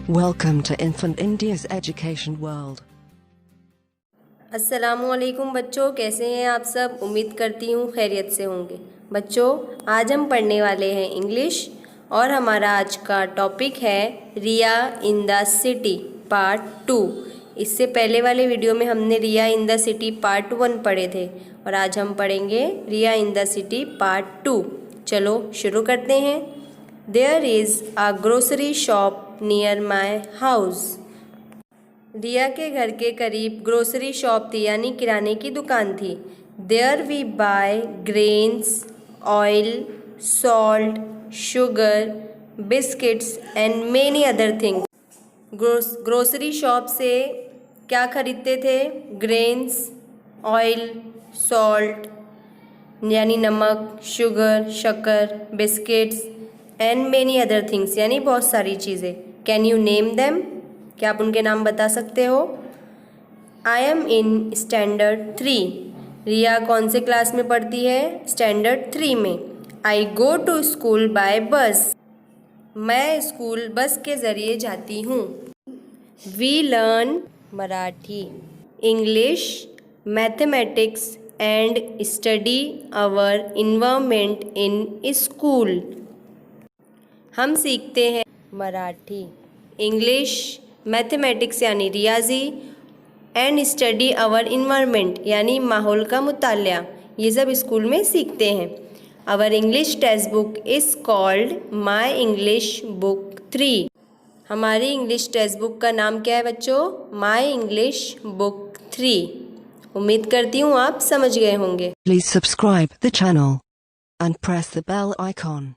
Welcome to Infant India's Education World. अस्सलामुअलैकुम बच्चों, कैसे हैं आप सब। उम्मीद करती हूँ खैरियत से होंगे। बच्चों, आज हम पढ़ने वाले हैं इंग्लिश और हमारा आज का टॉपिक है Riya in the city part 2। इससे पहले वाले वीडियो में हमने Riya in the city part 1 पढ़े थे और आज हम पढ़ेंगे Riya in the city part 2। चलो शुरू करते हैं। There is a grocery shop near my house. Riya के घर के करीब ग्रोसरी शॉप थी, यानी किराने की दुकान थी। There we buy grains, oil, salt, sugar, biscuits and many other things. Grocery shop से क्या खरीदते थे? ग्रेन्स, ऑयल, सॉल्ट यानी नमक, शुगर शक्कर, biscuits and many other things यानी बहुत सारी चीज़ें। Can you name them? क्या आप उनके नाम बता सकते हो? I am in standard 3। रिया कौन से क्लास में पढ़ती है? स्टैंडर्ड 3 में। I go to school by bus. मैं स्कूल बस के ज़रिए जाती हूँ। We learn Marathi, English, mathematics and study our environment in school. हम सीखते हैं मराठी, इंग्लिश, मैथमेटिक्स यानी रियाजी एंड स्टडी आवर इन्वायरमेंट यानी माहौल का मुतालिया। ये सब स्कूल में सीखते हैं। Our English text book is called my English book 3। हमारी इंग्लिश टेक्स्ट बुक का नाम क्या है बच्चों? माई इंग्लिश बुक 3। उम्मीद करती हूँ आप समझ गए होंगे। Please subscribe the channel and press the bell icon.